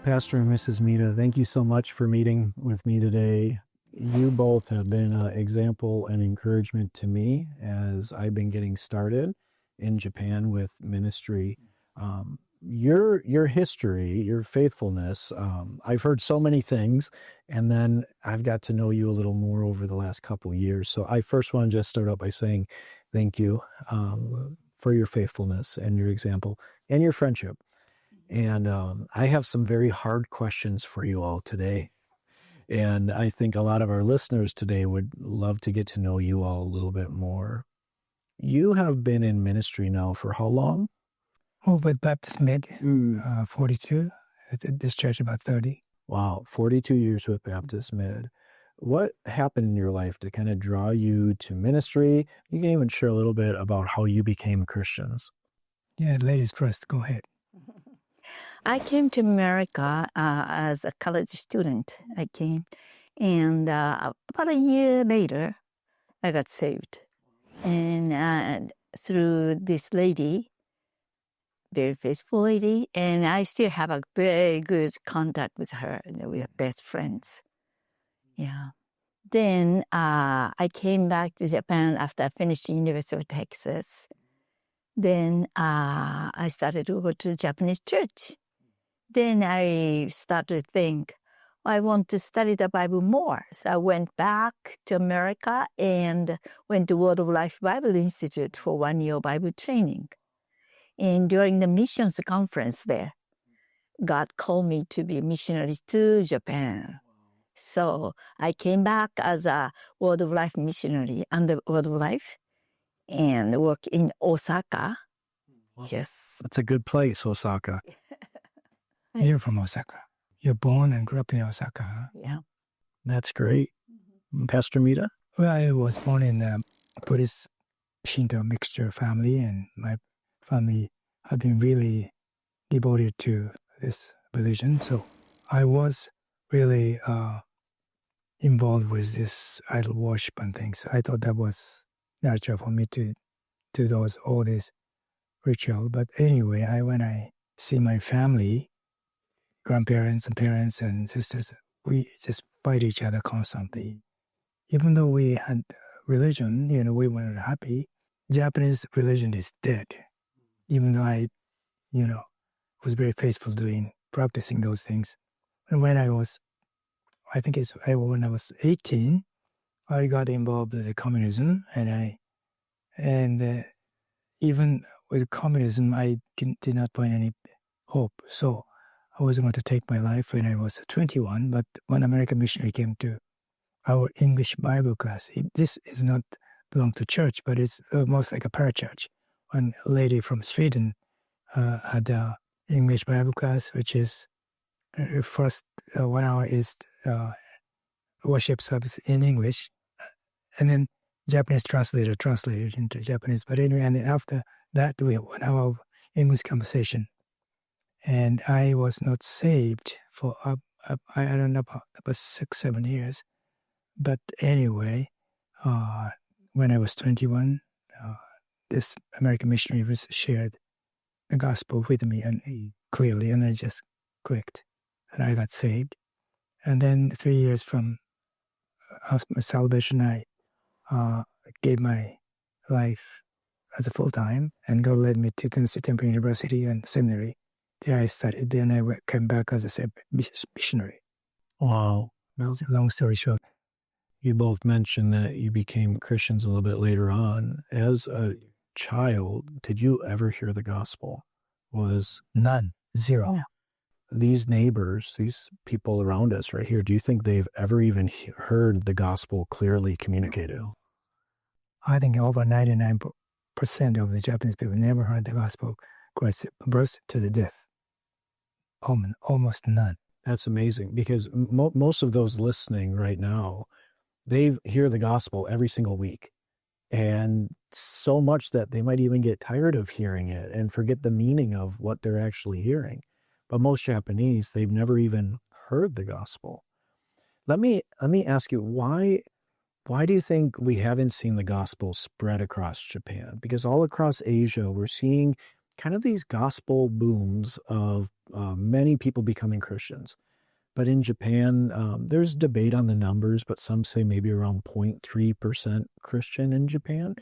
Pastor and Mrs. Mita, thank you so much for meeting with me today. You both have been an example and encouragement to me as I've been getting started in Japan with ministry. Your history, your faithfulness, I've heard so many things, and then I've got to know you a little more over the last couple of years. So I first want to just start out by saying thank you for your faithfulness and your example and your friendship. And I have some very hard questions for you all today. And I think a lot of our listeners today would love to get to know you all a little bit more. You have been in ministry now for how long? Oh, with Baptist Mid, 42. At this church, about 30. Wow, 42 years with Baptist Mid. What happened in your life to kind of draw you to ministry? You can even share a little bit about how you became Christians. Yeah, ladies first. Go ahead. I came to America as a college student. I came, and about a year later, I got saved. And through this lady, very faithful lady, and I still have a very good contact with her. We are best friends. Yeah. Then I came back to Japan after I finished University of Texas. Then I started to go to Japanese church. Then I started to think, I want to study the Bible more. So I went back to America and went to Word of Life Bible Institute for 1 year Bible training. And during the missions conference there, God called me to be a missionary to Japan. So I came back as a Word of Life missionary under Word of Life and worked in Osaka. Wow. Yes. That's a good place, Osaka. You're from Osaka. You're born and grew up in Osaka, huh? Yeah. That's great. Pastor Mita? Well, I was born in a Buddhist Shinto mixture family, and my family had been really devoted to this religion. So I was really involved with this idol worship and things. I thought that was natural for me to do all this ritual. But anyway, when I see my family, grandparents and parents and sisters, we just fight each other constantly. Even though we had religion, we weren't happy. Japanese religion is dead. Even though I, was very faithful practicing those things. And when I was 18, I got involved with communism, and even with communism, I did not find any hope. So I was going to take my life when I was 21, but one American missionary came to our English Bible class. This is not belong to church, but it's almost like a parachurch. One lady from Sweden had an English Bible class, which is first 1 hour is worship service in English, and then Japanese translator translated into Japanese. But anyway, and after that, we had 1 hour of English conversation. And I was not saved for, I don't know, about 6-7 years. But anyway, when I was 21, this American missionary shared the gospel with me and clearly, and I just clicked. And I got saved. And then 3 years after my salvation, I gave my life as a full-time, and God led me to Tennessee Temple University and seminary. There I studied. Then I came back as a missionary. Wow. Long story short. You both mentioned that you became Christians a little bit later on. As a child, did you ever hear the gospel? None. Zero. These neighbors, these people around us right here, do you think they've ever even heard the gospel clearly communicated? I think over 99% of the Japanese people never heard the gospel Christ birth to the death. Almost none. That's amazing, because most of those listening right now, they hear the gospel every single week. And so much that they might even get tired of hearing it and forget the meaning of what they're actually hearing. But most Japanese, they've never even heard the gospel. Let me ask you, why do you think we haven't seen the gospel spread across Japan? Because all across Asia, we're seeing kind of these gospel booms of many people becoming Christians. But in Japan, there's debate on the numbers, but some say maybe around 0.3% Christian in Japan.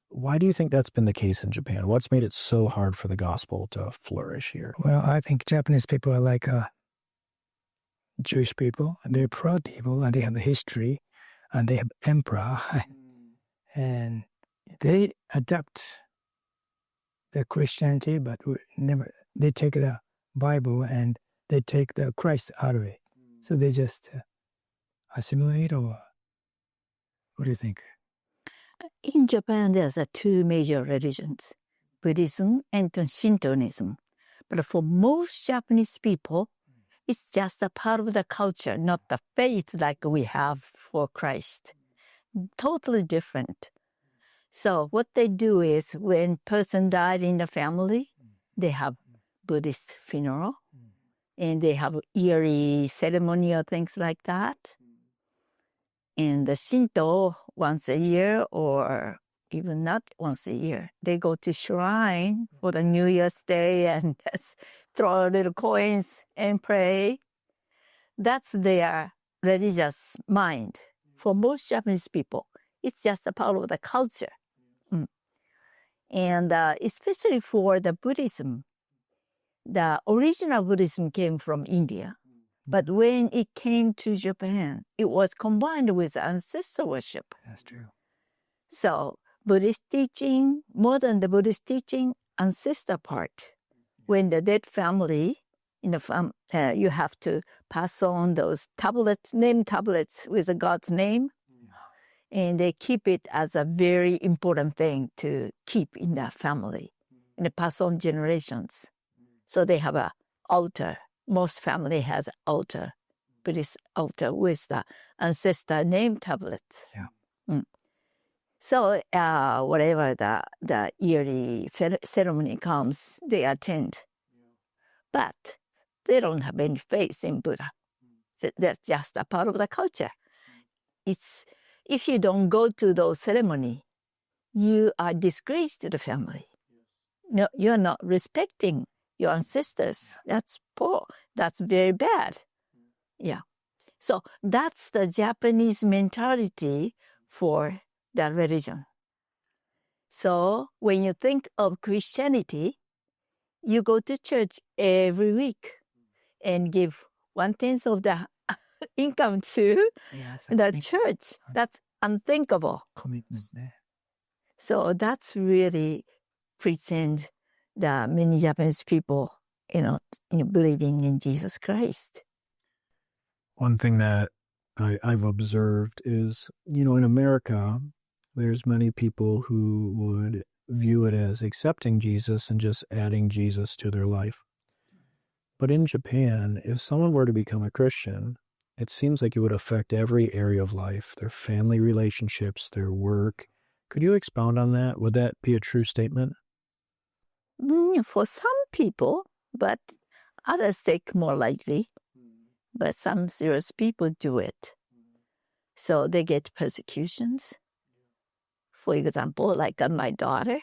Why do you think that's been the case in Japan? What's made it so hard for the gospel to flourish here? Well, I think Japanese people are like Jewish people, and they're proud people, and they have the history, and they have emperor, and they adapt the Christianity, but they take the Bible and they take the Christ out of it. So they just assimilate, or what do you think? In Japan, there's two major religions, Buddhism and Shintoism. But for most Japanese people, it's just a part of the culture, not the faith like we have for Christ. Totally different. So what they do is when person died in the family, they have Buddhist funeral, and they have yearly ceremony or things like that. And the Shinto, once a year or even not once a year, they go to shrine for the New Year's Day and just throw little coins and pray. That's their religious mind. For most Japanese people, it's just a part of the culture. And especially for the Buddhism, the original Buddhism came from India. But when it came to Japan, it was combined with ancestor worship. That's true. So Buddhist teaching, more than the Buddhist teaching, ancestor part. When the dead family, in the you have to pass on those tablets, name tablets with God's name. And they keep it as a very important thing to keep in the family and pass on generations. So they have an altar. Most family has an altar, Buddhist altar with the ancestor name tablets. Yeah. So whatever the yearly ceremony comes, they attend. But they don't have any faith in Buddha. That's just a part of the culture. If you don't go to those ceremonies, you are disgraced to the family. No, you're not respecting your ancestors. That's poor. That's very bad. Yeah. So that's the Japanese mentality for the religion. So when you think of Christianity, you go to church every week and give 1/10 of the income to the church. That's unthinkable. Commitment. So that's really pretend that many Japanese people, believing in Jesus Christ. One thing that I've observed is, in America, there's many people who would view it as accepting Jesus and just adding Jesus to their life. But in Japan, if someone were to become a Christian, it seems like it would affect every area of life, their family relationships, their work. Could you expound on that? Would that be a true statement? For some people, but others take more lightly. But some serious people do it. So they get persecutions. For example, like my daughter,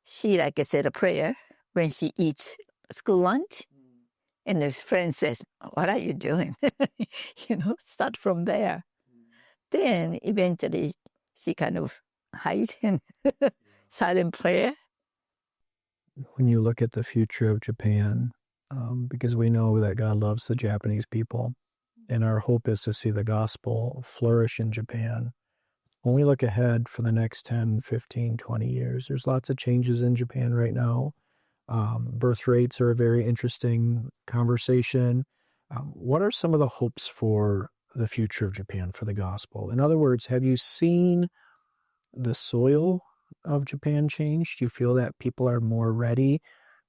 she, like I said, a prayer when she eats school lunch. And her friend says, "What are you doing?" Start from there. Then eventually she kind of hide in silent prayer. When you look at the future of Japan, because we know that God loves the Japanese people, and our hope is to see the gospel flourish in Japan. When we look ahead for the next 10, 15, 20 years, there's lots of changes in Japan right now. Birth rates are a very interesting conversation. What are some of the hopes for the future of Japan for the gospel? In other words, have you seen the soil of Japan change? Do you feel that people are more ready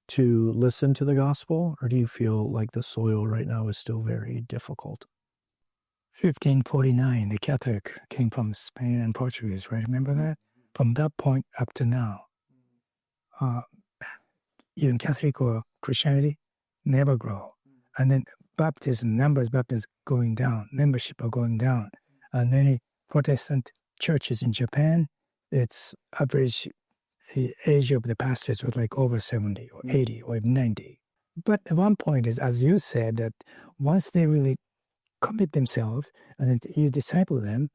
to listen to the gospel, or do you feel like the soil right now is still very difficult? 1549, the Catholic came from Spain and Portuguese, right? Remember that? From that point up to now, even Catholic or Christianity never grow. And then numbers of Baptists going down, membership are going down. And many Protestant churches in Japan, its average the age of the pastors was like over 70 or 80 or 90. But at one point is, as you said, that once they really commit themselves and then you disciple them,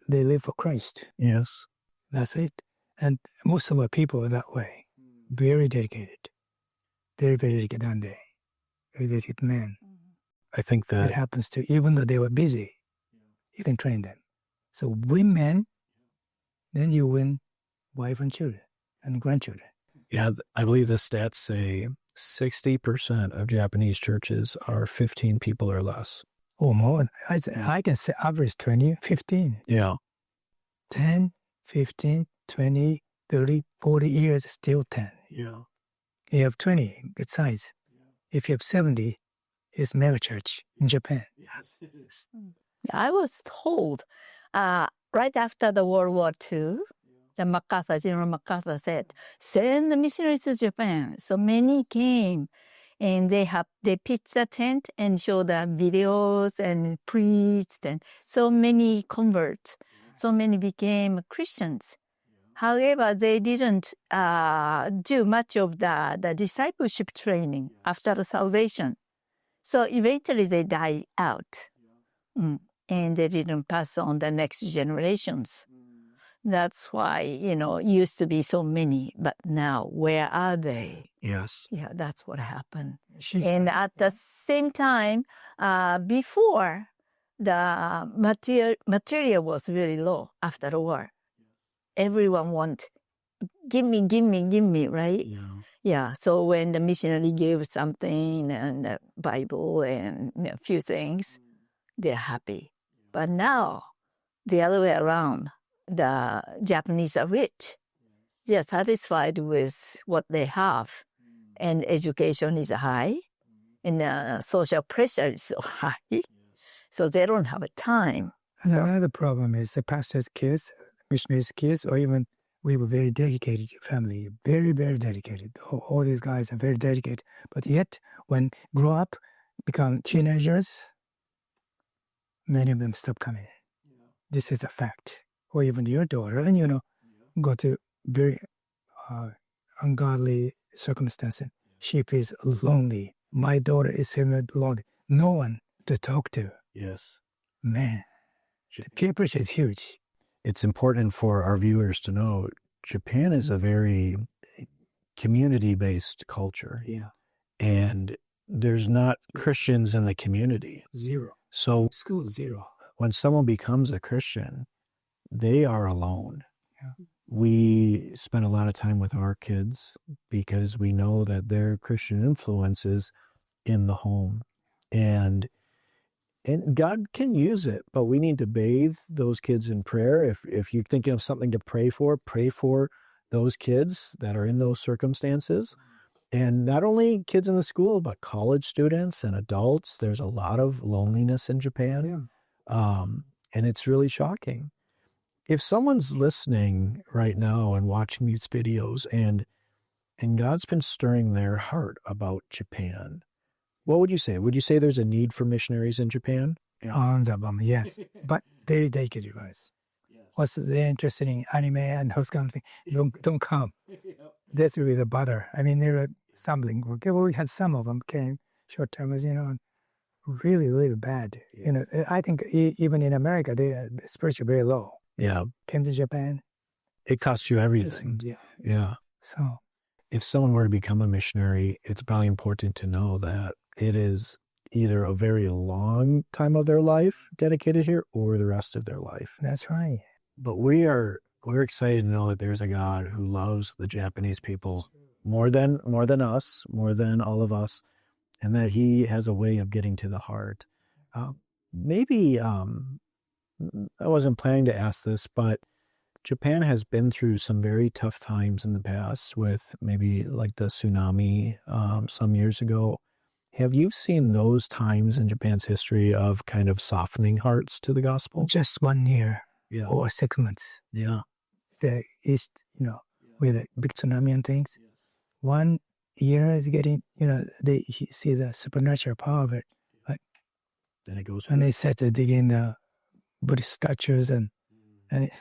they live for Christ. Yes. That's it. And most of our people are that way. Very dedicated. Very, very dedicated, aren't they? Very dedicated men. I think It that happens to, even though they were busy, you can train them. So win men, then you win wife and children and grandchildren. yeah, I believe the stats say 60% of Japanese churches are 15 people or less. Or more. I can say average 20, 15. Yeah. 10, 15, 20, 30, 40 years, still 10. Yeah. You have 20, good size. If you have 70, it's mega church in Japan. Yes, it is. I was told right after the World War II, General MacArthur said, send the missionaries to Japan. So many came and they pitched a tent and showed the videos and preached, and so many converts, so many became Christians. However, they didn't do much of the discipleship training after the salvation. So eventually they died out. And they didn't pass on the next generations. That's why, used to be so many, but now where are they? Yes. Yeah, that's what happened. And at the same time, before, the material was really low after the war. Everyone want, give me, right? Yeah. Yeah, so when the missionary gave something and the Bible and a few things, they're happy. But now, the other way around, the Japanese are rich. They're satisfied with what they have. And education is high. And social pressure is so high. So they don't have a time. And another problem is the pastor's kids, missionaries' kids, or even we were very dedicated family. Very, very dedicated. All these guys are very dedicated. But yet, when grow up, become teenagers, many of them stop coming. This is a fact. Or even your daughter, and go to very ungodly circumstances. She feels lonely. My daughter is lonely. No one to talk to. Yes. Man, the peer pressure is huge. It's important for our viewers to know Japan is a very community-based culture. Yeah. And there's not Christians in the community. Zero. So School zero. when someone becomes a Christian, they are alone. Yeah. We spend a lot of time with our kids because we know that their Christian influence is in the home. And God can use it, but we need to bathe those kids in prayer. If you're thinking of something to pray for those kids that are in those circumstances. And not only kids in the school, but college students and adults. There's a lot of loneliness in Japan. Yeah. And it's really shocking. If someone's listening right now and watching these videos and God's been stirring their heart about Japan, what would you say? Would you say there's a need for missionaries in Japan? Yes. But very dedicated guys. What's they're interested in anime and those kind of things. Don't come. That's really the bother. I mean, they were stumbling. We had some of them came short-termers, really, really bad. I think even in America, they are spiritually very low. Yeah. Came to Japan. It costs you everything. Yeah. So if someone were to become a missionary, it's probably important to know that it is either a very long time of their life dedicated here or the rest of their life. That's right. But we're excited to know that there's a God who loves the Japanese people more than us, more than all of us, and that he has a way of getting to the heart. Maybe I wasn't planning to ask this, but Japan has been through some very tough times in the past with maybe like the tsunami some years ago. Have you seen those times in Japan's history of kind of softening hearts to the gospel? Just 1 year. Yeah. Or 6 months. Yeah. The East, with the big tsunami and things. 1 year is getting, they see the supernatural power of it. Like, then it goes. And they start to dig in the Buddhist statues and it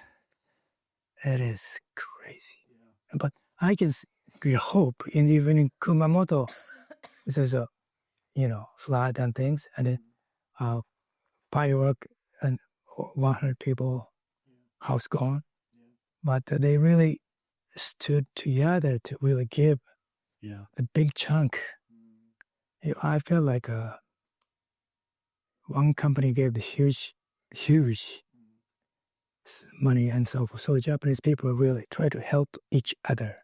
is crazy. But I can get hope even in Kumamoto. There's a, flood and things, and then firework and 100 people, house gone. But they really stood together to really give a big chunk. I felt like one company gave the huge money and so forth. So Japanese people really try to help each other.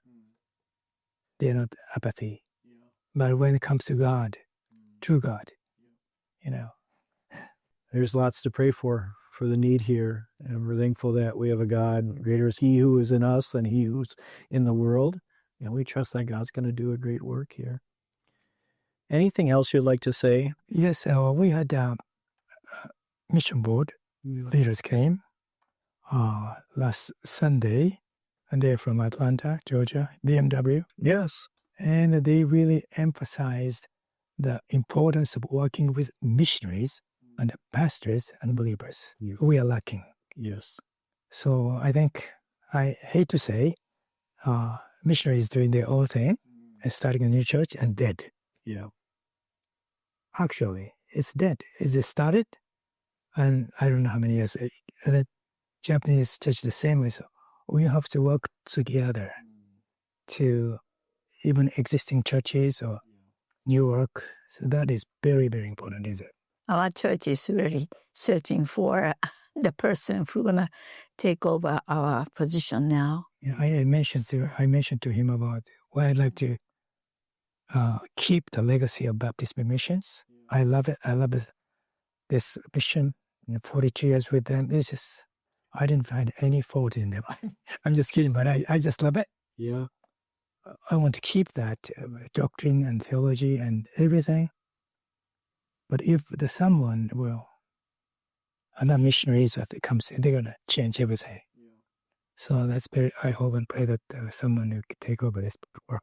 They're not apathy. But when it comes to God, true God, There's lots to pray for the need here. And we're thankful that we have a God. Greater is he who is in us than he who's in the world. And we trust that God's going to do a great work here. Anything else you'd like to say? Yes, we had a mission board. Leaders came last Sunday, and they're from Atlanta, Georgia, BMW. Yes. And they really emphasized the importance of working with missionaries and pastors and believers. We are lacking. Yes. So I think, I hate to say, missionaries doing their own thing and starting a new church and dead. Yeah. Actually, it's dead. It started, and I don't know how many years. The Japanese church the same way. So we have to work together to even existing churches or new work. So that is very, very important, is it? Our church is really searching for the person who's gonna take over our position now. Yeah, I mentioned to him about why I'd like to keep the legacy of Baptist missions. I love it. I love this mission. 42 years with them. It's just, I didn't find any fault in them. I'm just kidding, but I just love it. Yeah. I want to keep that doctrine and theology and everything. But if someone another missionaries that comes in, they're going to change everything. So that's very, I hope and pray that someone who could take over this work.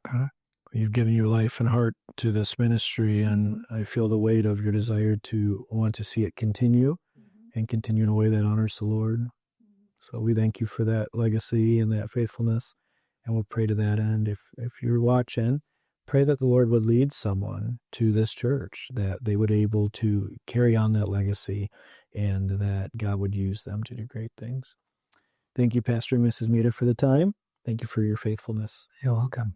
You've given your life and heart to this ministry, and I feel the weight of your desire to want to see it continue and continue in a way that honors the Lord. So we thank you for that legacy and that faithfulness, and we'll pray to that end. If you're watching, pray that the Lord would lead someone to this church, that they would be able to carry on that legacy, and that God would use them to do great things. Thank you, Pastor and Mrs. Mita, for the time. Thank you for your faithfulness. You're welcome.